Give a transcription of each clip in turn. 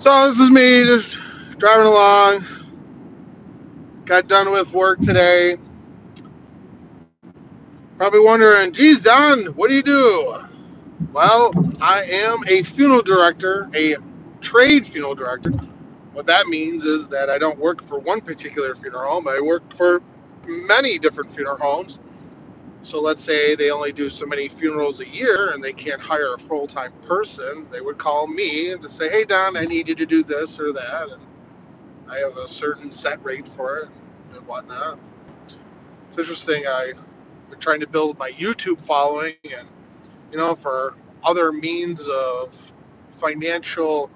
So this is me just driving along. Got done with work today. Probably wondering, geez, Don, what do you do? Well, I am a funeral director, a trade funeral director. What that means is that I don't work for one particular funeral home. I work for many different funeral homes. So let's say they only do so many funerals a year and they can't hire a full-time person. They would call me and to say, hey, Don, I need you to do this or that. And I have a certain set rate for it and whatnot. It's interesting. I've been trying to build my YouTube following and, for other means of financial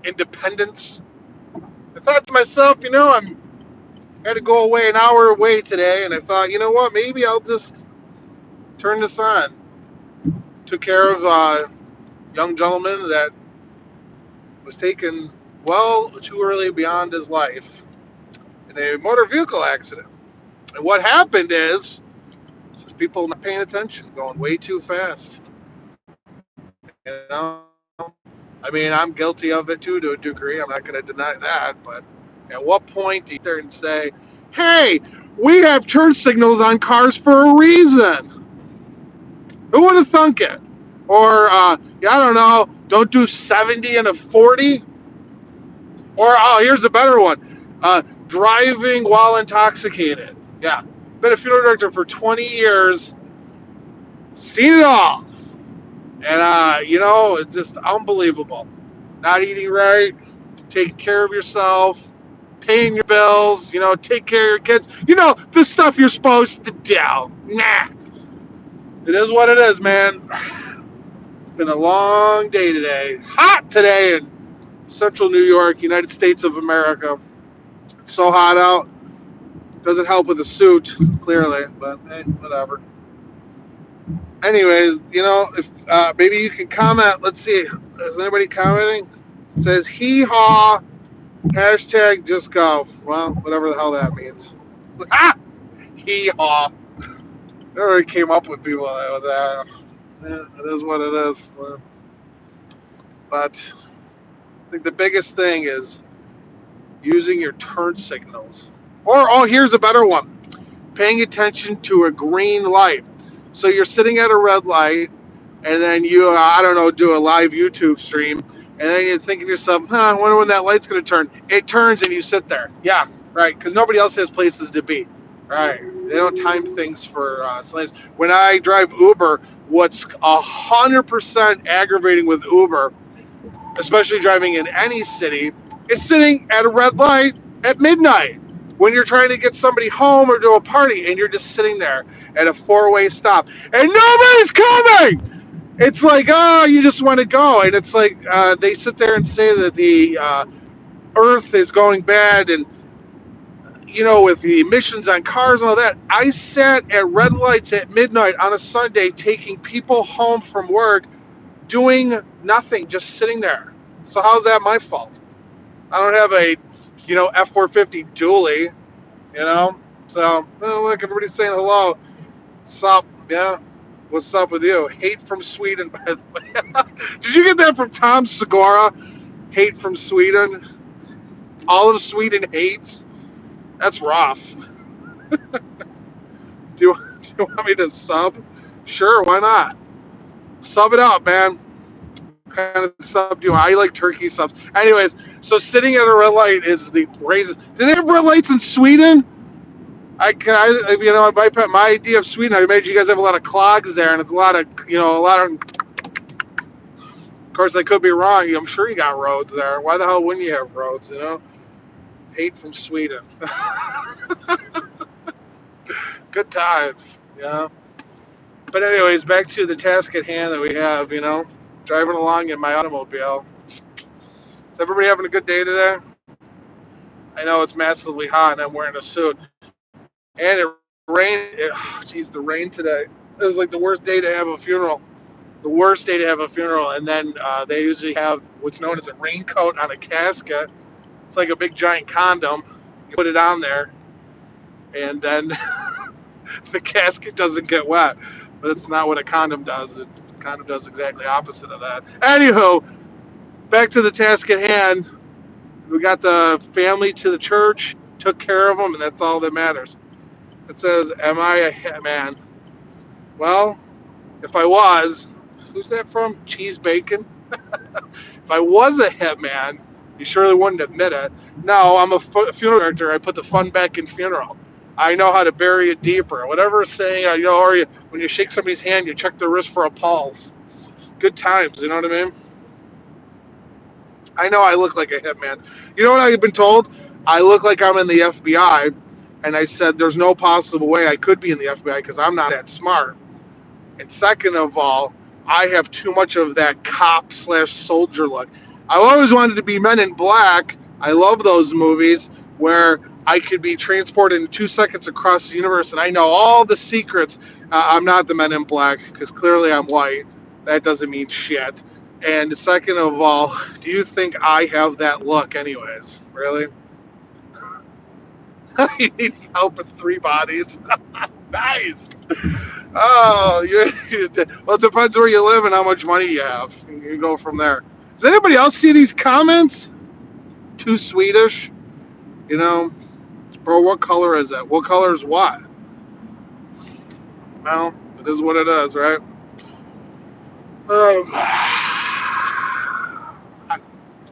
independence. I thought to myself, I had to go away an hour away today, and I thought, you know what, maybe I'll just turn this on. Took care of a young gentleman that was taken well too early beyond his life in a motor vehicle accident. And what happened is people not paying attention, going way too fast. You know, I mean, I'm guilty of it too to a degree. I'm not going to deny that. But at what point do you there and say, hey, we have turn signals on cars for a reason? Who would have thunk it? Or, I don't know, don't do 70 and a 40? Or, here's a better one, driving while intoxicated. Yeah, been a funeral director for 20 years, seen it all. And, it's just unbelievable. Not eating right, taking care of yourself, paying your bills, take care of your kids. The stuff you're supposed to do. Nah. It is what it is, man. It's been a long day today. Hot today in central New York, United States of America. It's so hot out. Doesn't help with the suit, clearly, but hey, whatever. Anyways, if maybe you can comment. Let's see. Is anybody commenting? It says hee haw, hashtag just golf. Well, whatever the hell that means. Ah! Hee haw. I already came up with people with that. It is what it is. But I think the biggest thing is using your turn signals. Or, here's a better one, paying attention to a green light. So you're sitting at a red light, and then you, I don't know, do a live YouTube stream, and then you're thinking to yourself, I wonder when that light's going to turn. It turns, and you sit there. Yeah, right, because nobody else has places to be. Right. They don't time things for slaves. When I drive Uber, what's 100% aggravating with Uber, especially driving in any city, is sitting at a red light at midnight when you're trying to get somebody home or to a party, and you're just sitting there at a four-way stop and nobody's coming. It's like, you just want to go. And it's like they sit there and say that the earth is going bad, and with the emissions on cars and all that. I sat at red lights at midnight on a Sunday taking people home from work, doing nothing, just sitting there. So how's that my fault? I don't have a, F-450 dually, So, look, everybody's saying hello. Sup, yeah? What's up with you? Hate from Sweden, by the way. Did you get that from Tom Segura? Hate from Sweden? All of Sweden hates? That's rough. Do you want me to sub? Sure, why not? Sub it up, man. What kind of sub do you want? I like turkey subs. Anyways, so sitting at a red light is the craziest. Do they have red lights in Sweden? My idea of Sweden, I imagine you guys have a lot of clogs there, and it's a lot of. Of course, I could be wrong. I'm sure you got roads there. Why the hell wouldn't you have roads? Hate from Sweden. Good times, But anyways, back to the task at hand that we have. Driving along in my automobile. Is everybody having a good day today? I know it's massively hot, and I'm wearing a suit. And it rained. The rain today. It was like the worst day to have a funeral. The worst day to have a funeral. And then they usually have what's known as a raincoat on a casket. It's like a big giant condom. You put it on there, and then the casket doesn't get wet. But it's not what a condom does. A condom does exactly opposite of that. Anywho, back to the task at hand. We got the family to the church, took care of them, and that's all that matters. It says, "Am I a hitman?" Well, if I was, who's that from? Cheese Bacon? If I was a hitman, you surely wouldn't admit it. No, I'm a funeral director. I put the fun back in funeral. I know how to bury it deeper. Whatever saying, or when you shake somebody's hand, you check their wrist for a pulse. Good times, you know what I mean? I know I look like a hitman. You know what I've been told? I look like I'm in the FBI, and I said there's no possible way I could be in the FBI because I'm not that smart. And second of all, I have too much of that cop/soldier look. I always wanted to be Men in Black. I love those movies where I could be transported in 2 seconds across the universe and I know all the secrets. I'm not the Men in Black because clearly I'm white. That doesn't mean shit. And second of all, do you think I have that look anyways? Really? You need help with 3 bodies. Nice. Oh, well, it depends where you live and how much money you have. You go from there. Does anybody else see these comments? Too Swedish? You know, bro, what color is it? What color is what? Well, it is what it is, right?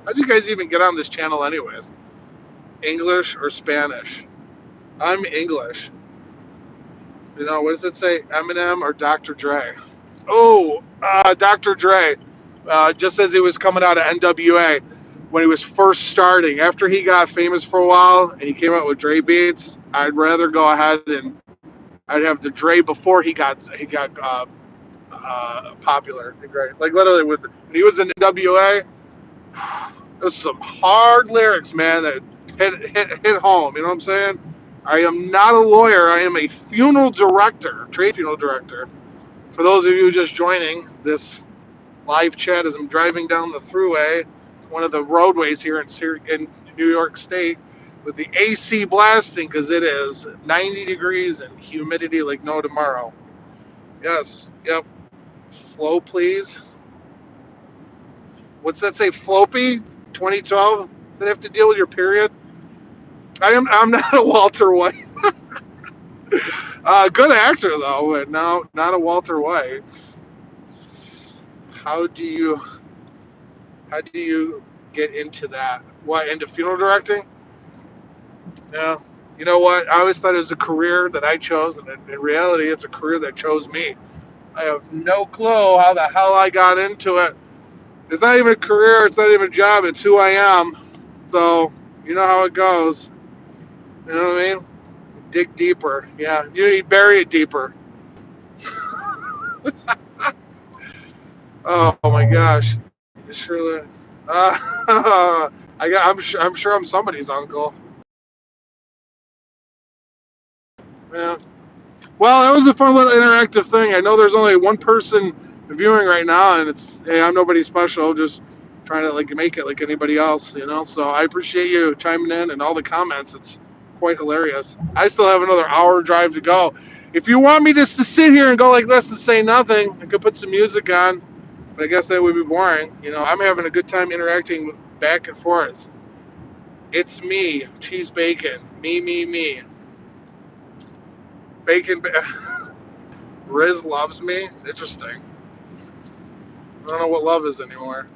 How'd you guys even get on this channel anyways? English or Spanish? I'm English. You know, what does it say? Eminem or Dr. Dre? Oh, Dr. Dre. Just as he was coming out of NWA, when he was first starting, after he got famous for a while and he came out with Dre beats, I'd rather go ahead and I'd have the Dre before he got popular. Like literally when he was in NWA, there's some hard lyrics, man, that hit home. You know what I'm saying? I am not a lawyer. I am a funeral director, trade funeral director. For those of you just joining this live chat as I'm driving down the thruway, it's one of the roadways here in New York State, with the AC blasting because it is 90 degrees and humidity like no tomorrow. Yes, yep. Flow, please. What's that say? Floppy? 2012? Does that have to deal with your period? I'm not a Walter White. Good actor though, but no, not a Walter White. How do you get into that? What, into funeral directing? Yeah. You know what? I always thought it was a career that I chose, and in reality, it's a career that chose me. I have no clue how the hell I got into it. It's not even a career. It's not even a job. It's who I am. So, you know how it goes. You know what I mean? Dig deeper. Yeah, you need to bury it deeper. Oh my gosh. Surely. I'm sure I'm somebody's uncle. Yeah. Well, that was a fun little interactive thing. I know there's only one person viewing right now, and hey, I'm nobody special, just trying to like make it like anybody else, you know. So I appreciate you chiming in and all the comments. It's quite hilarious. I still have another hour drive to go. If you want me just to sit here and go like this and say nothing, I could put some music on, but I guess that would be boring. You know, I'm having a good time interacting back and forth. It's me, Cheese Bacon, me. Bacon. Riz loves me. It's interesting. I don't know what love is anymore.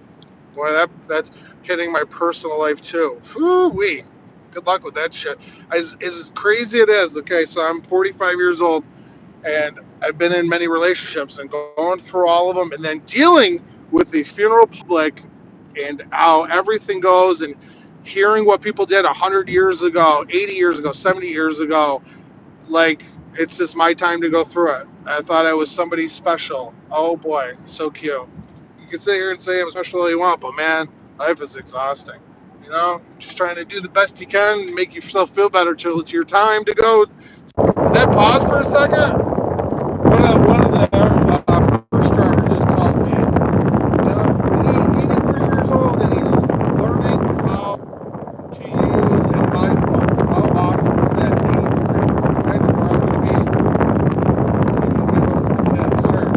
Boy, that's hitting my personal life too. Woo-wee. Good luck with that shit. As crazy it is, okay, so I'm 45 years old, and I've been in many relationships and going through all of them and then dealing with the funeral public and how everything goes and hearing what people did 100 years ago, 80 years ago, 70 years ago. Like, it's just my time to go through it. I thought I was somebody special. Oh boy, so cute. You can sit here and say I'm special all you want, but man, life is exhausting. You know, just trying to do the best you can and make yourself feel better till it's your time to go. Did that pause for a second? One of the first drivers just called me. You know, he's 83 years old and he's learning how to use an iPhone. How awesome is that? 83. Imagine where I'm going to be. Can you give us a kiss? Sure.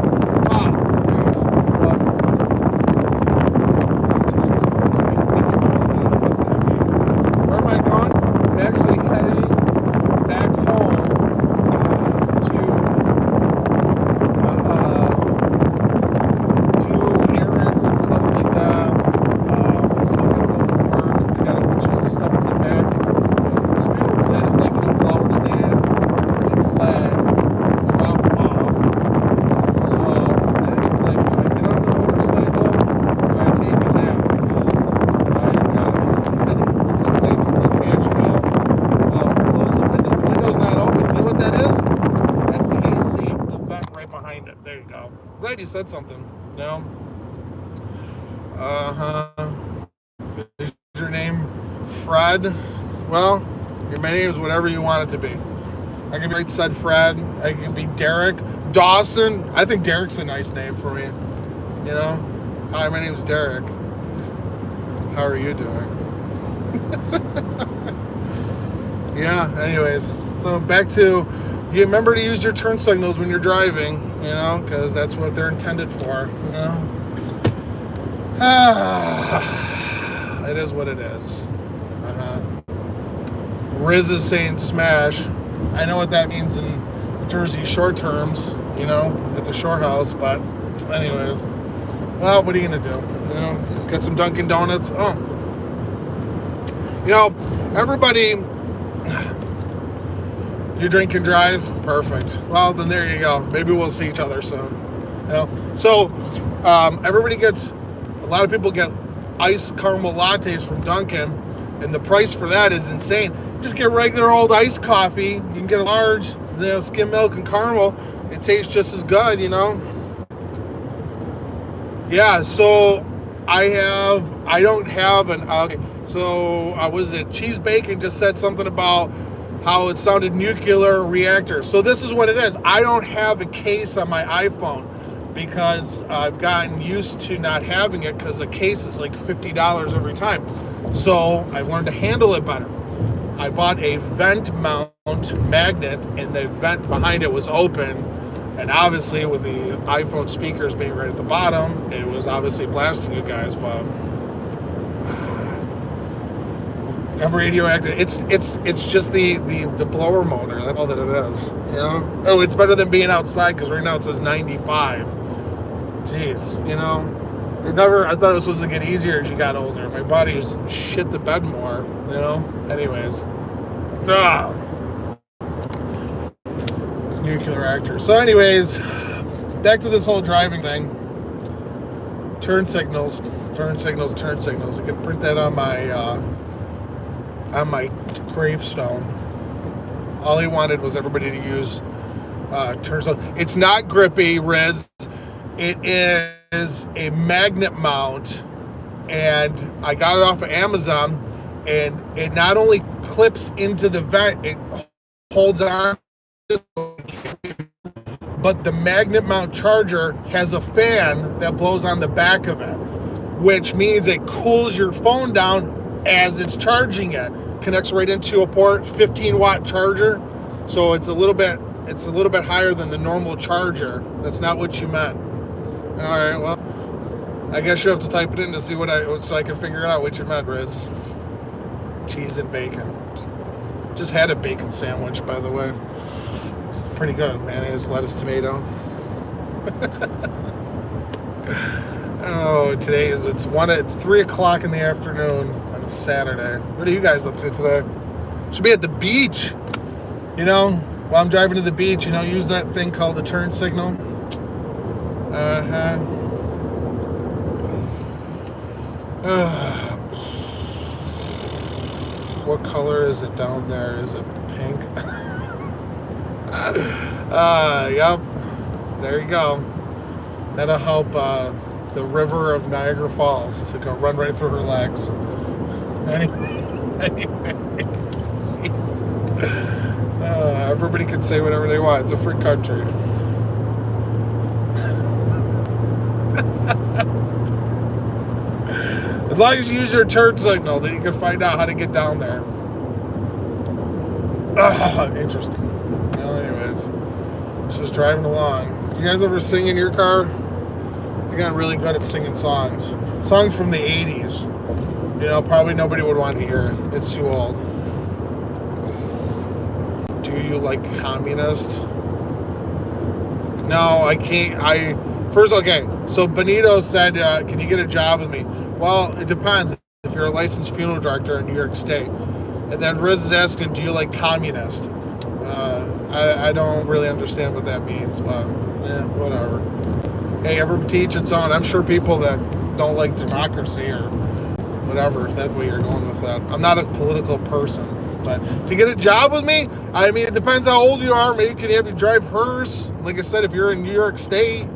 Ah, there you go. You're welcome. said something. Is your name Fred? Well, my name is whatever you want it to be. I can be right said Fred. I can be Derek. Dawson. I think Derek's a nice name for me. Hi, my name's Derek. How are you doing? Yeah, anyways. So back to, you remember to use your turn signals when you're driving, because that's what they're intended for, It is what it is. Riz is saying smash. I know what that means in Jersey short terms, at the short house, but anyways. Well, what are you going to do? Get some Dunkin' Donuts? Oh. Everybody, you drink and drive? Perfect. Well, then there you go. Maybe we'll see each other soon. So, everybody gets, a lot of people get iced caramel lattes from Dunkin', and the price for that is insane. Just get regular old iced coffee. You can get a large, skim milk and caramel. It tastes just as good, Yeah, so Cheese Bacon just said something about how it sounded nuclear reactor. So this is what it is. I don't have a case on my iPhone because I've gotten used to not having it because the case is like $50 every time. So I learned to handle it better. I bought a vent mount magnet and the vent behind it was open. And obviously, with the iPhone speakers being right at the bottom, it was obviously blasting you guys. But radioactive. It's just the blower motor. That's all that it is. Oh, it's better than being outside because right now it says 95. Jeez, I thought it was supposed to get easier as you got older. My body just shit the bed more. Anyways. It's a nuclear reactor. So anyways, back to this whole driving thing. Turn signals. You can print that on my gravestone. All he wanted was everybody to use turn signals. It's not grippy, Riz. It is a magnet mount, and I got it off of Amazon, and it not only clips into the vent, it holds on, but the magnet mount charger has a fan that blows on the back of it, which means it cools your phone down as it's charging it. Connects right into a port, 15-watt charger, so it's a little bit higher than the normal charger. That's not what you meant. All right, well, I guess you have to type it in to see so I can figure out what you meant, Riz. Cheese and bacon. Just had a bacon sandwich, by the way. It's pretty good. Mayonnaise, lettuce, tomato. Oh, it's 3 o'clock in the afternoon on a Saturday. What are you guys up to today? Should be at the beach. While I'm driving to the beach, use that thing called the turn signal. What color is it down there? Is it pink? Yep. There you go. That'll help the river of Niagara Falls to go run right through her legs. Anyways, everybody can say whatever they want. It's a free country. As long as you use your turn signal, then you can find out how to get down there. Interesting. Well, anyways, just driving along. You guys ever sing in your car? I got really good at singing songs. Songs from the 80s. Probably nobody would want to hear. It's too old. Do you like communist? No, I can't. Okay, so Benito said, can you get a job with me? Well, it depends if you're a licensed funeral director in New York State. And then Riz is asking, do you like communist? I don't really understand what that means, but whatever. Hey, every teach its own. I'm sure people that don't like democracy or whatever, if that's where you're going with that. I'm not a political person, but to get a job with me, it depends how old you are. Maybe can have you drive hearse. Like I said, if you're in New York State,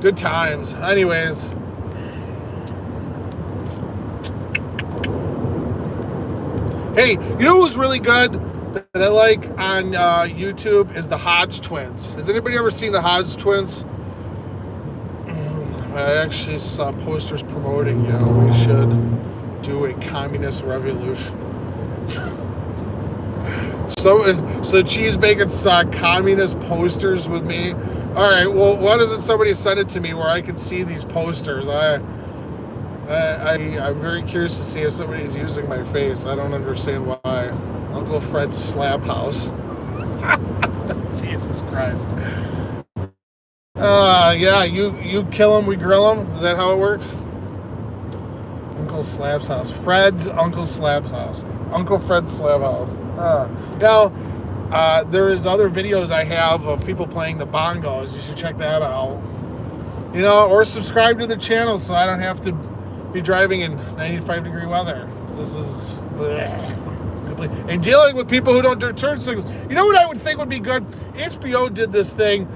Good times. Anyways. Hey, you know who's really good that I like on YouTube is the Hodge Twins. Has anybody ever seen the Hodge Twins? I actually saw posters promoting, we should do a communist revolution. So Cheese Bacon saw communist posters with me. All right, well, why doesn't somebody send it to me where I can see these posters? I'm very curious to see if somebody's using my face. I don't understand why. Uncle Fred's Slab House. Jesus Christ. Yeah, you kill him, we grill him. Is that how it works? Uncle Slab's house. Fred's Uncle Slab's house. Uncle Fred's Slab House. Now, there is other videos I have of people playing the bongos. You should check that out. Or subscribe to the channel so I don't have to be driving in 95-degree weather. This is complete. And dealing with people who don't do turn signals. You know what I would think would be good? HBO did this thing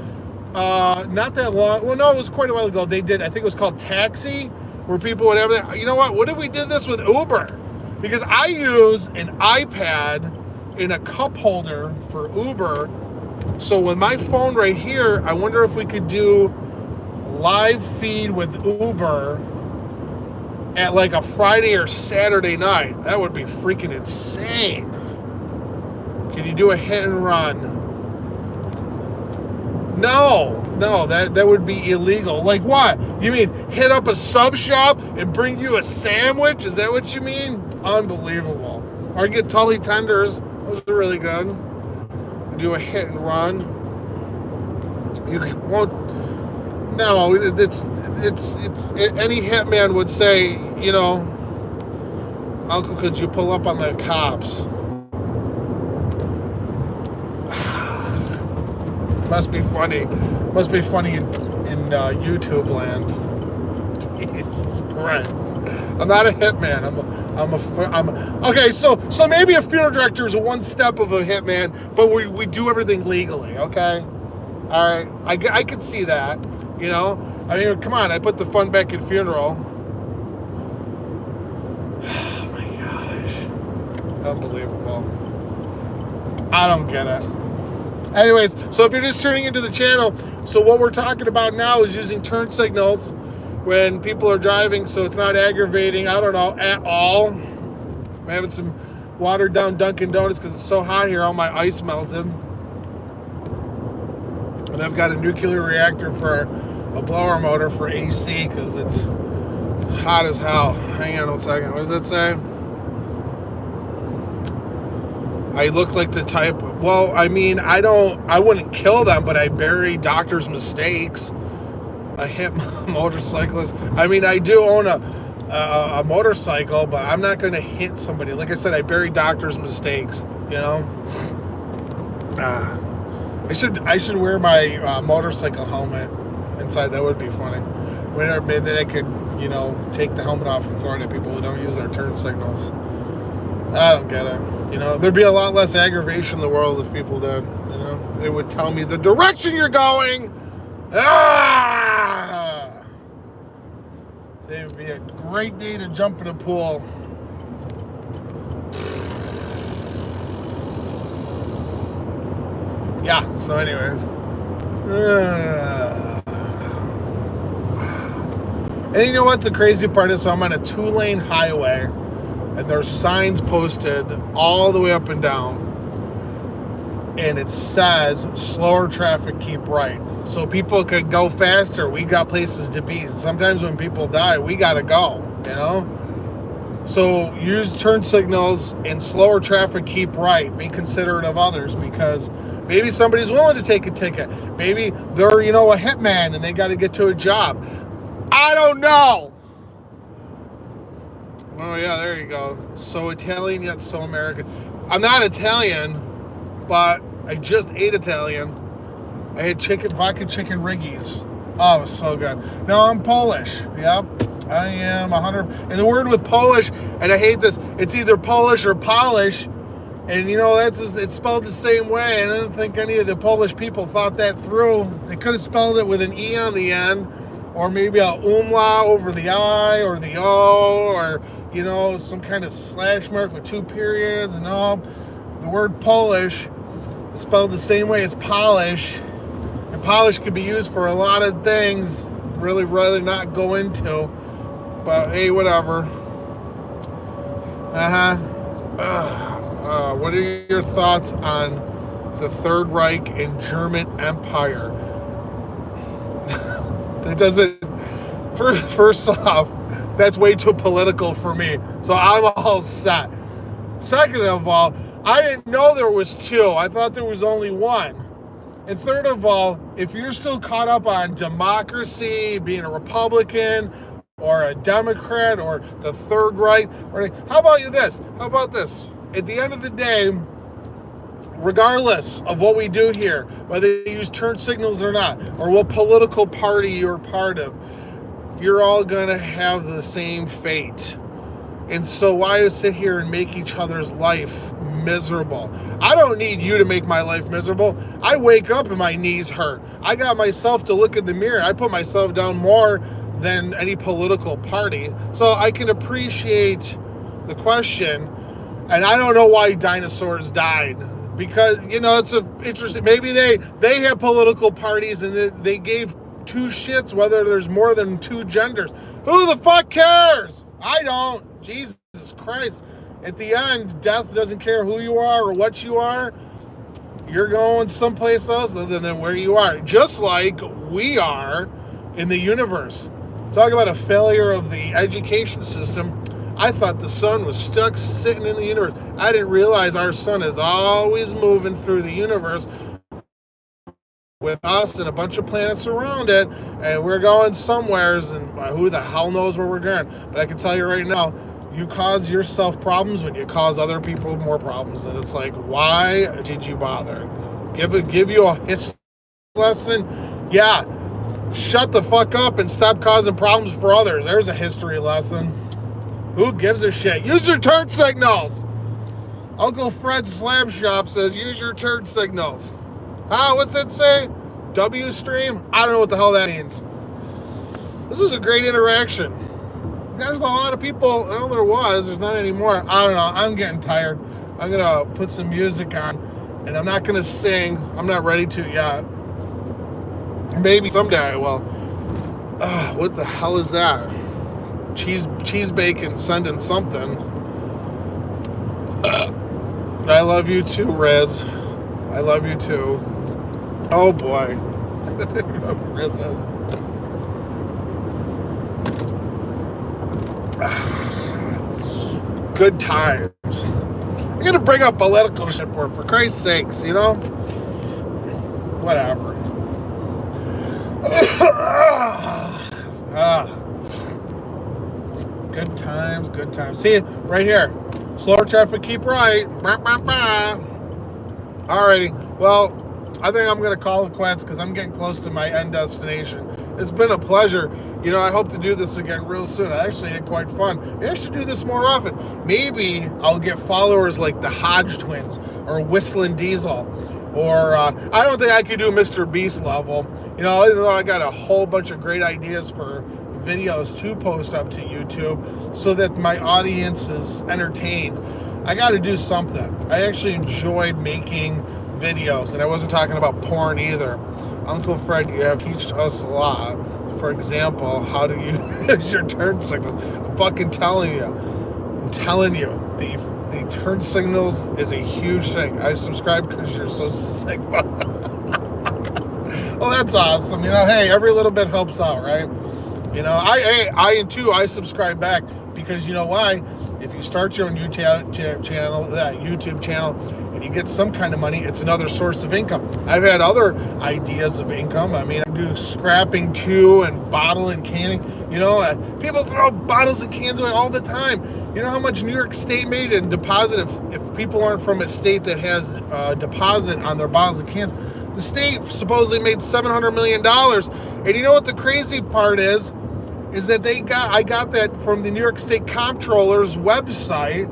not that long. Well, no, it was quite a while ago. They did. I think it was called Taxi, where people would have that. You know what? What if we did this with Uber? Because I use an iPad in a cup holder for Uber. So with my phone right here, I wonder if we could do live feed with Uber at like a Friday or Saturday night. That would be freaking insane. Can you do a hit and run? No, that would be illegal. Like what? You mean hit up a sub shop and bring you a sandwich? Is that what you mean? Unbelievable. Or get Tully Tenders. Those are really good. Do a hit and run. You won't. No, it's any hitman would say, Uncle, could you pull up on the cops? Must be funny. Must be funny in YouTube land. Jesus Christ. I'm not a hitman. Okay, so maybe a funeral director is one step of a hitman, but we do everything legally, okay? All right, I can see that, I mean, come on, I put the fun back in funeral. Oh my gosh. Unbelievable. I don't get it. Anyways, so if you're just tuning into the channel, so what we're talking about now is using turn signals when people are driving so it's not aggravating, I don't know, at all. I'm having some watered down Dunkin' Donuts because it's so hot here, all my ice melted. And I've got a nuclear reactor for a blower motor for AC because it's hot as hell. Hang on one second, what does that say? I look like the type, well, I mean, I wouldn't kill them, but I bury doctors' mistakes. I hit motorcyclists. I mean, I do own a motorcycle, but I'm not going to hit somebody. Like I said, I bury doctors' mistakes, I should wear my motorcycle helmet inside. That would be funny. Maybe I could, take the helmet off and throw it at people who don't use their turn signals. I don't get it. There'd be a lot less aggravation in the world if people did. They would tell me the direction you're going. It would be a great day to jump in a pool. Yeah, so anyways. And you know what the crazy part is? So I'm on a 2-lane highway, and there's signs posted all the way up and down. And it says, slower traffic, keep right. So people could go faster. We got places to be. Sometimes when people die, we got to go, So use turn signals and slower traffic, keep right. Be considerate of others because maybe somebody's willing to take a ticket. Maybe they're, a hitman and they got to get to a job. I don't know. Oh, yeah, there you go. So Italian yet so American. I'm not Italian, but I just ate Italian. I had vodka chicken riggies. Oh, it was so good. No, I'm Polish. Yep, I am 100. And the word with Polish, and I hate this, it's either Polish or polish. And, it's spelled the same way. And I don't think any of the Polish people thought that through. They could have spelled it with an E on the end. or maybe a umlaut over the I or the O, or, you know, some kind of slash mark with 2 periods. And no, the word Polish is spelled the same way as polish, and polish could be used for a lot of things. Really rather not go into, but hey, whatever. What are your thoughts on the Third Reich and German Empire? That doesn't. First off, that's way too political for me, so I'm all set. Second of all, I didn't know there was 2. I thought there was only 1. And third of all, if you're still caught up on democracy, being a Republican or a Democrat or the Third Reich, or how about this? How about this? At the end of the day, regardless of what we do here, whether you use turn signals or not, or what political party you're part of, you're all going to have the same fate. And so why sit here and make each other's life miserable? I don't need you to make my life miserable. I wake up and my knees hurt. I got myself to look in the mirror. I put myself down more than any political party. So I can appreciate the question. And I don't know why dinosaurs died. Because, you know, it's interesting. Maybe they have political parties and they gave 2 shits whether there's more than 2 genders. Who the fuck cares? I don't. Jesus Christ. At the end, death doesn't care who you are or what you are. You're going someplace else other than where you are. Just like we are in the universe. Talk about a failure of the education system. I thought the sun was stuck sitting in the universe. I didn't realize our sun is always moving through the universe with us and a bunch of planets around it, and we're going somewheres, and who the hell knows where we're going. But I can tell you right now, you cause yourself problems when you cause other people more problems. And it's like, why did you bother? Give you a history lesson? Yeah. Shut the fuck up and stop causing problems for others. There's a history lesson. Who gives a shit? Use your turn signals. Uncle Fred's Slab Shop says, use your turn signals. What's that say? W stream? I don't know what the hell that means. This is a great interaction. There's a lot of people. I know there was. There's not anymore. I don't know. I'm getting tired. I'm going to put some music on, and I'm not going to sing. I'm not ready to yet. Maybe someday I will. What the hell is that? Cheese bacon sending something. I love you too, Riz. I love you too. Oh boy. I didn't even know who Riz is. Good times. I'm gonna bring up political shit for Christ's sakes, you know? Whatever. Good times, good times. See, right here. Slower traffic, keep right. Alrighty. Well, I think I'm going to call it quits because I'm getting close to my end destination. It's been a pleasure. You know, I hope to do this again real soon. I actually had quite fun. Maybe I should do this more often. Maybe I'll get followers like the Hodge twins or Whistling Diesel. Or I don't think I could do Mr. Beast level. You know, even though I got a whole bunch of great ideas for videos to post up to YouTube so that my audience is entertained, I got to do something. I actually enjoyed making videos, and I wasn't talking about porn either. Uncle Fred, you have taught us a lot. For example, how do you use your turn signals? I'm fucking telling you. I'm telling you. The turn signals is a huge thing. I subscribe because you're so sick. Well, that's awesome. You know, hey, every little bit helps out, right? You know, I subscribe back because you know why? If you start your own YouTube channel, and you get some kind of money, it's another source of income. I've had other ideas of income. I mean, I do scrapping too, and bottle and canning. You know, people throw bottles and cans away all the time. You know how much New York State made in deposit if people aren't from a state that has deposit on their bottles and cans? The state supposedly made $700 million. And you know what the crazy part is that I got that from the New York State Comptroller's website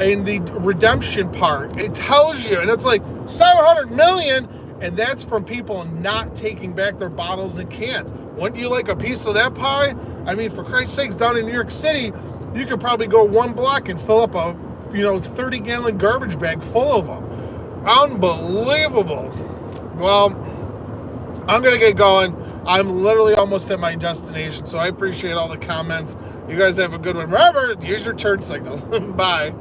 in the redemption part. It tells you, and it's like $700 million, and that's from people not taking back their bottles and cans. Wouldn't you like a piece of that pie? I mean, for Christ's sakes, down in New York City, you could probably go one block and fill up a 30-gallon garbage bag full of them. Unbelievable. Well, I'm going to get going. I'm literally almost at my destination, so I appreciate all the comments. You guys have a good one. Remember, use your turn signals. Bye.